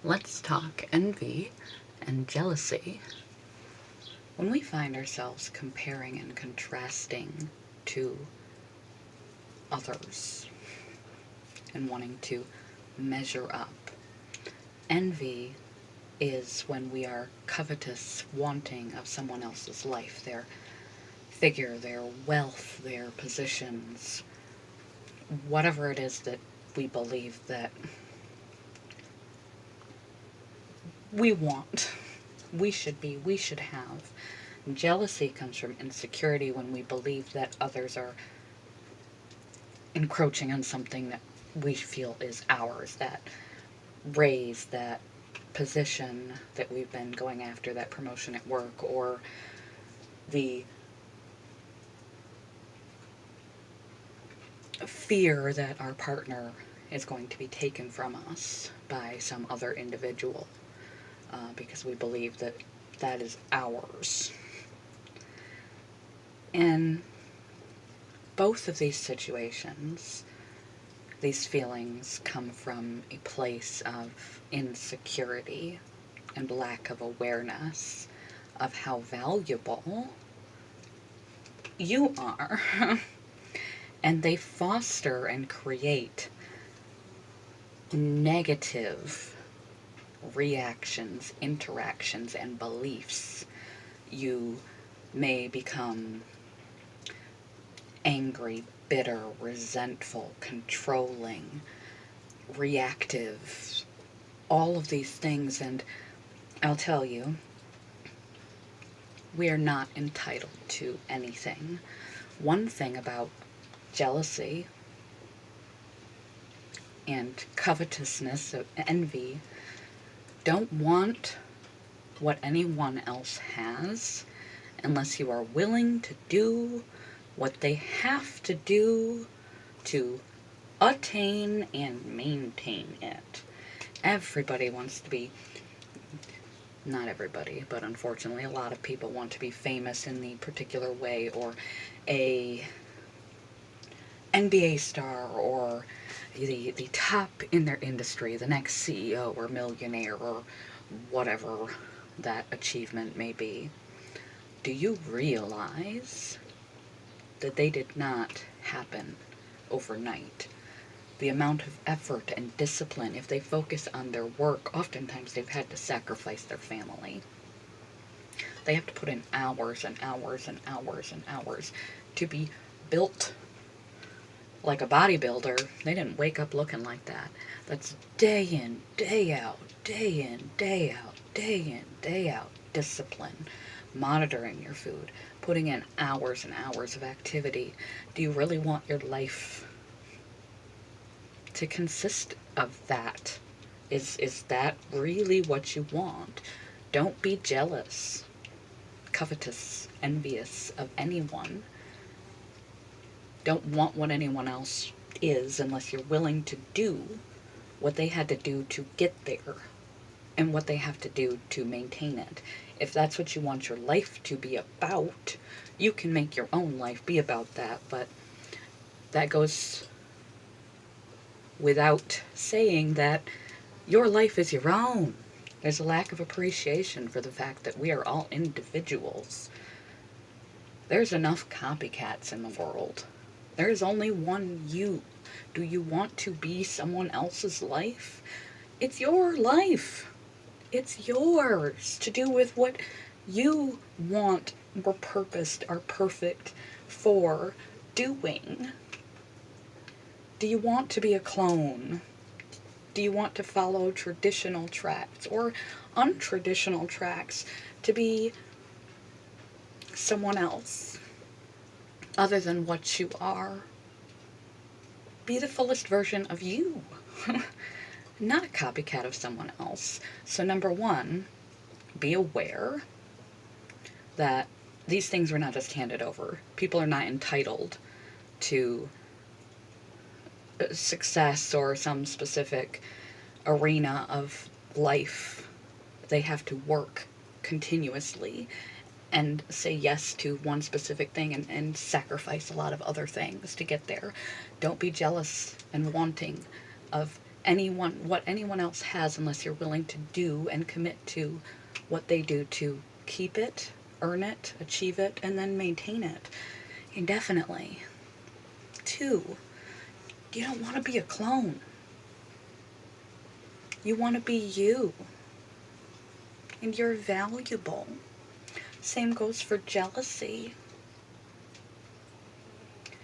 Let's talk envy and jealousy. When we find ourselves comparing and contrasting to others and wanting to measure up, envy is when we are covetous, wanting of someone else's life, their figure, their wealth, their positions, whatever it is that we believe that we want, we should be, we should have. Jealousy comes from insecurity when we believe that others are encroaching on something that we feel is ours, that raise, that position that we've been going after, that promotion at work, or the fear that our partner is going to be taken from us by some other individual, because we believe that that is ours. In both of these situations, these feelings come from a place of insecurity and lack of awareness of how valuable you are. And they foster and create negative reactions, interactions, and beliefs. You may become angry, bitter, resentful, controlling, reactive, all of these things. And I'll tell you, we are not entitled to anything. One thing about jealousy and covetousness, envy, don't want what anyone else has unless you are willing to do what they have to do to attain and maintain it. Everybody wants to be, not everybody, but unfortunately a lot of people want to be famous in the particular way, or a NBA star, or the top in their industry, the next CEO or millionaire, or whatever that achievement may be. Do you realize that they did not happen overnight? The amount of effort and discipline, if they focus on their work, oftentimes they've had to sacrifice their family. They have to put in hours and hours and hours and hours to be built like a bodybuilder. They didn't wake up looking like that. That's day in, day out, day in, day out, day in, day out discipline, monitoring your food, putting in hours and hours of activity. Do you really want your life to consist of that? Is that really what you want? Don't be jealous, covetous, envious of anyone. Don't want what anyone else is unless you're willing to do what they had to do to get there and what they have to do to maintain it. If that's what you want your life to be about, you can make your own life be about that, but that goes without saying that your life is your own. There's a lack of appreciation for the fact that we are all individuals. There's enough copycats in the world. There is only one you. Do you want to be someone else's life? It's your life. It's yours to do with what you want, were purposed, are perfect for doing. Do you want to be a clone? Do you want to follow traditional tracks or untraditional tracks to be someone else other than what you are? Be the fullest version of you, not a copycat of someone else. So number one, be aware that these things were not just handed over. People are not entitled to success or some specific arena of life. They have to work continuously and say yes to one specific thing and sacrifice a lot of other things to get there. Don't be jealous and wanting of what anyone else has unless you're willing to do and commit to what they do to keep it, earn it, achieve it, and then maintain it indefinitely. 2, you don't want to be a clone. You want to be you. And you're valuable. Same goes for jealousy.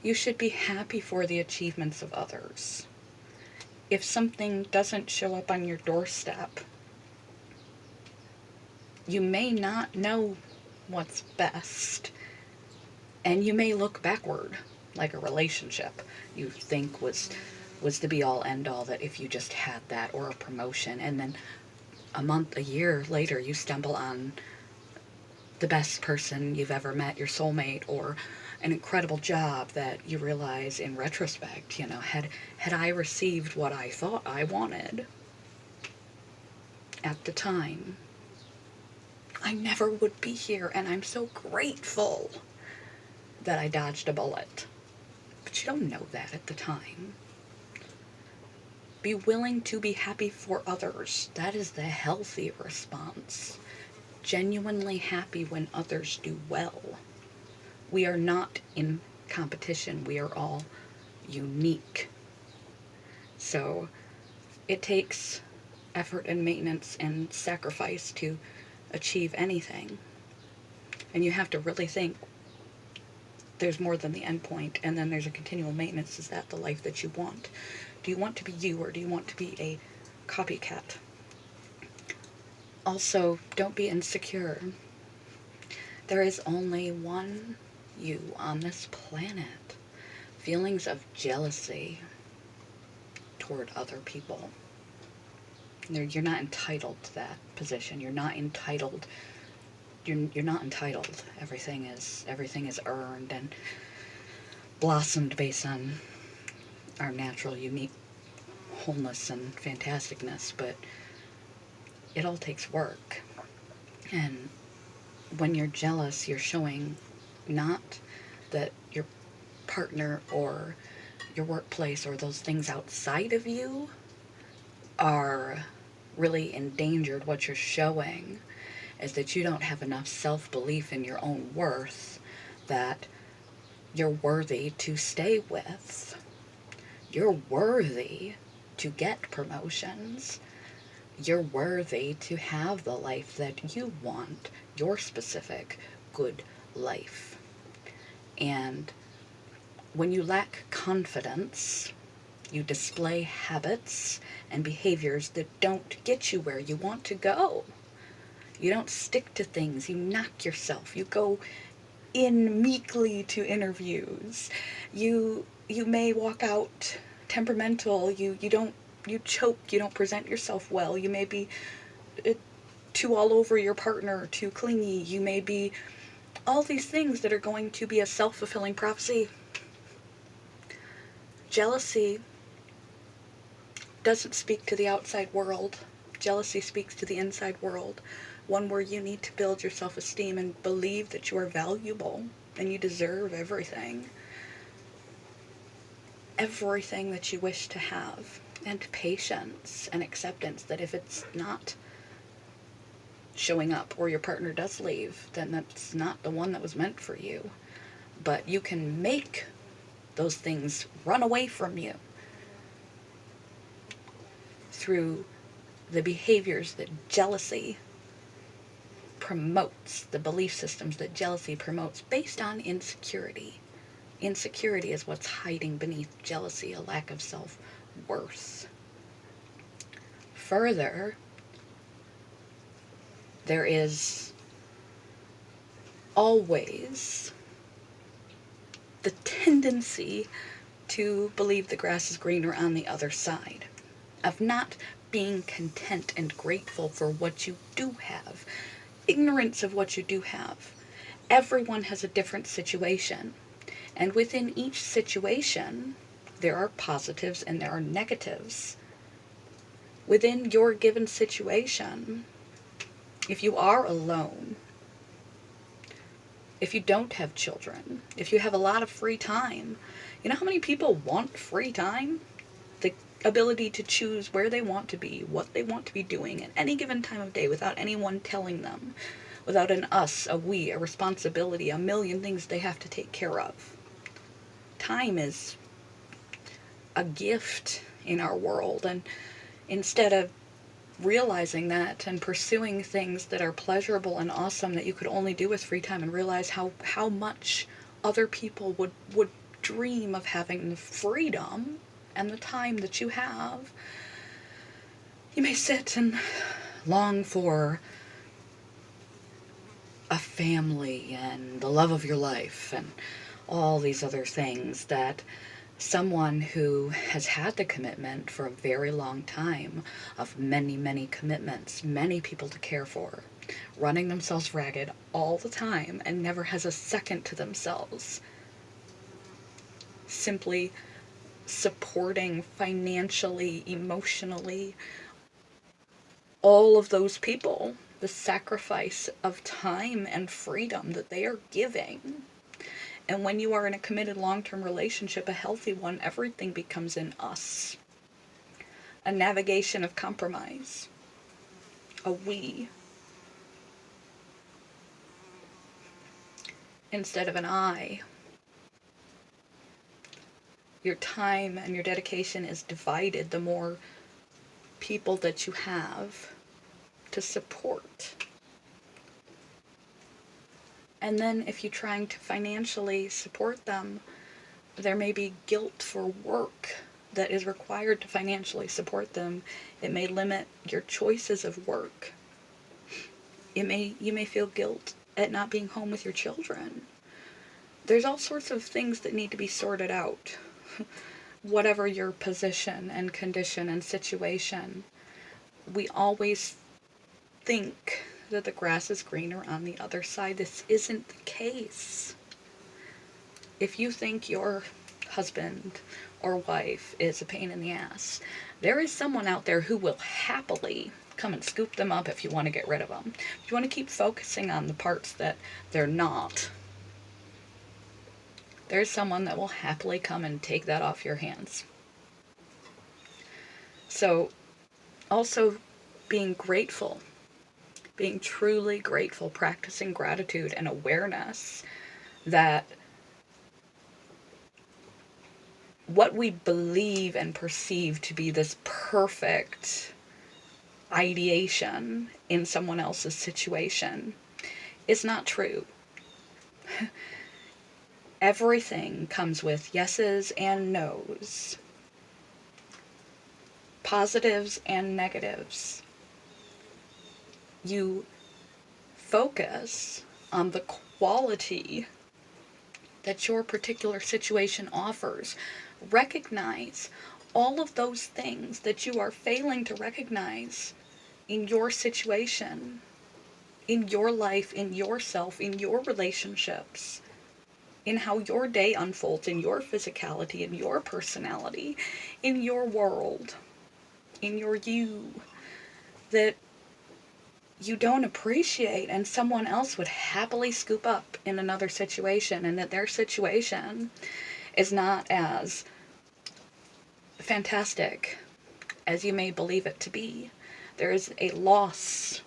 You should be happy for the achievements of others. If something doesn't show up on your doorstep, you may not know what's best, and you may look backward, like a relationship you think was the be-all end-all, that if you just had that, or a promotion, and then a month, a year later, you stumble on the best person you've ever met, your soulmate, or an incredible job that you realize in retrospect, had I received what I thought I wanted at the time, I never would be here, and I'm so grateful that I dodged a bullet. But you don't know that at the time. Be willing to be happy for others. That is the healthy response. Genuinely happy when others do well. We are not in competition. We are all unique. So it takes effort and maintenance and sacrifice to achieve anything. And you have to really think there's more than the end point, and then there's a continual maintenance. Is that the life that you want? Do you want to be you, or do you want to be a copycat? Also, don't be insecure. There is only one you on this planet. Feelings of jealousy toward other people. You're not entitled to that position. You're not entitled. You're not entitled. Everything is earned and blossomed based on our natural, unique wholeness and fantasticness, but it all takes work. And when you're jealous, you're showing not that your partner or your workplace or those things outside of you are really endangered. What you're showing is that you don't have enough self-belief in your own worth, that you're worthy to stay with. You're worthy to get promotions. You're worthy to have the life that you want, your specific good life. And when you lack confidence, you display habits and behaviors that don't get you where you want to go. You don't stick to things. You knock yourself. You go in meekly to interviews. You may walk out temperamental. You choke. You don't present yourself well. You may be too all over your partner, too clingy. You may be all these things that are going to be a self-fulfilling prophecy. Jealousy doesn't speak to the outside world. Jealousy speaks to the inside world. One where you need to build your self-esteem and believe that you are valuable and you deserve everything. Everything that you wish to have. And patience and acceptance that if it's not showing up, or your partner does leave, then that's not the one that was meant for you. But you can make those things run away from you through the behaviors that jealousy promotes, the belief systems that jealousy promotes based on insecurity. Insecurity is what's hiding beneath jealousy, a lack of self-worth. Further, there is always the tendency to believe the grass is greener on the other side, of not being content and grateful for what you do have, ignorance of what you do have. Everyone has a different situation, and within each situation, there are positives and there are negatives. Within your given situation, if you are alone, if you don't have children, if you have a lot of free time, you know how many people want free time? ability to choose where they want to be, what they want to be doing at any given time of day without anyone telling them, without an us, a we, a responsibility, a million things they have to take care of. Time is a gift in our world, and instead of realizing that and pursuing things that are pleasurable and awesome that you could only do with free time, and realize how much other people would dream of having the freedom and the time that you have, you may sit and long for a family and the love of your life and all these other things that someone who has had the commitment for a very long time of many, many commitments, many people to care for, running themselves ragged all the time and never has a second to themselves, simply supporting financially, emotionally, all of those people, the sacrifice of time and freedom that they are giving. And when you are in a committed long-term relationship, a healthy one, everything becomes an us. A navigation of compromise. A we. Instead of an I. Your time and your dedication is divided the more people that you have to support. And then if you're trying to financially support them, there may be guilt for work that is required to financially support them. It may limit your choices of work. You may feel guilt at not being home with your children. There's all sorts of things that need to be sorted out. Whatever your position and condition and situation, we always think that the grass is greener on the other side. This isn't the case. If you think your husband or wife is a pain in the ass, there is someone out there who will happily come and scoop them up if you want to get rid of them. If you want to keep focusing on the parts that they're not, there's someone that will happily come and take that off your hands. So, also being grateful, being truly grateful, practicing gratitude and awareness that what we believe and perceive to be this perfect ideation in someone else's situation is not true. Everything comes with yeses and nos, positives and negatives. You focus on the quality that your particular situation offers. Recognize all of those things that you are failing to recognize in your situation, in your life, in yourself, in your relationships, in how your day unfolds, in your physicality, in your personality, in your world, in your you, that you don't appreciate and someone else would happily scoop up in another situation, and that their situation is not as fantastic as you may believe it to be. There is a loss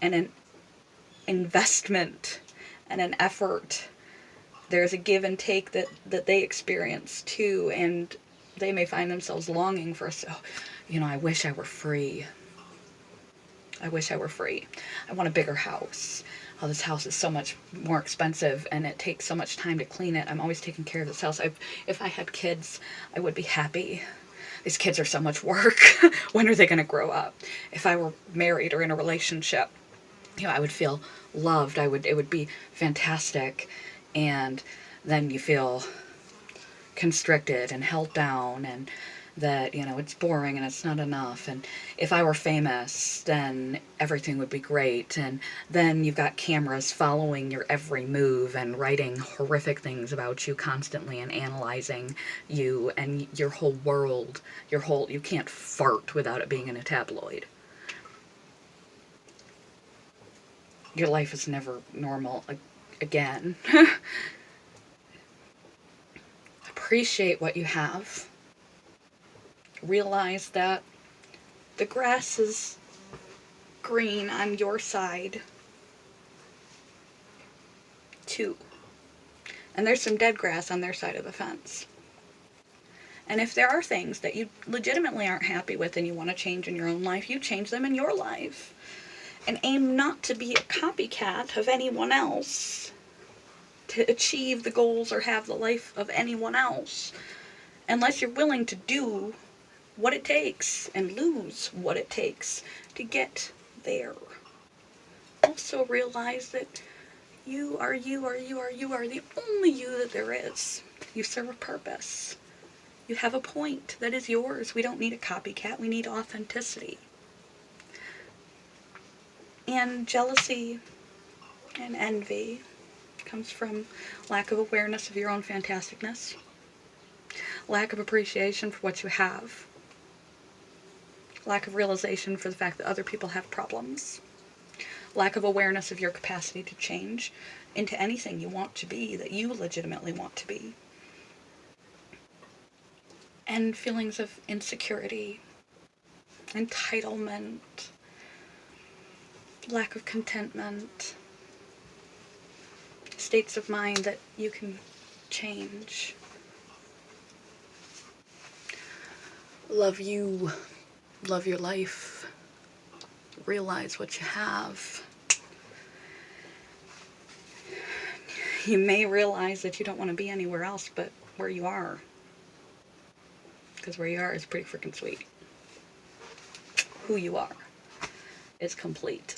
and an investment and an effort. There's a give and take that they experience too, and they may find themselves longing for, so, I wish I were free. I wish I were free. I want a bigger house. Oh, this house is so much more expensive and it takes so much time to clean it. I'm always taking care of this house. If I had kids, I would be happy. These kids are so much work. When are they going to grow up? If I were married or in a relationship, I would feel loved. It would be fantastic. And then you feel constricted and held down, and that, it's boring and it's not enough. And if I were famous, then everything would be great. And then you've got cameras following your every move and writing horrific things about you constantly and analyzing you and your whole world, you can't fart without it being in a tabloid. Your life is never normal again. Appreciate what you have. Realize that the grass is green on your side too. And there's some dead grass on their side of the fence. And if there are things that you legitimately aren't happy with and you want to change in your own life, you change them in your life. And aim not to be a copycat of anyone else, to achieve the goals or have the life of anyone else, unless you're willing to do what it takes and lose what it takes to get there. Also realize that you are the only you that there is. You serve a purpose. You have a point that is yours. We don't need a copycat. We need authenticity. And jealousy and envy comes from lack of awareness of your own fantasticness, lack of appreciation for what you have, lack of realization for the fact that other people have problems, lack of awareness of your capacity to change into anything you want to be, that you legitimately want to be, and feelings of insecurity, entitlement, lack of contentment, states of mind that you can change. Love you. Love your life. Realize what you have. You may realize that you don't want to be anywhere else but where you are. Because where you are is pretty freaking sweet. Who you are is complete.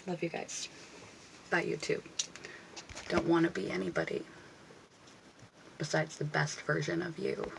Love you guys. Bye, YouTube. Don't want to be anybody besides the best version of you.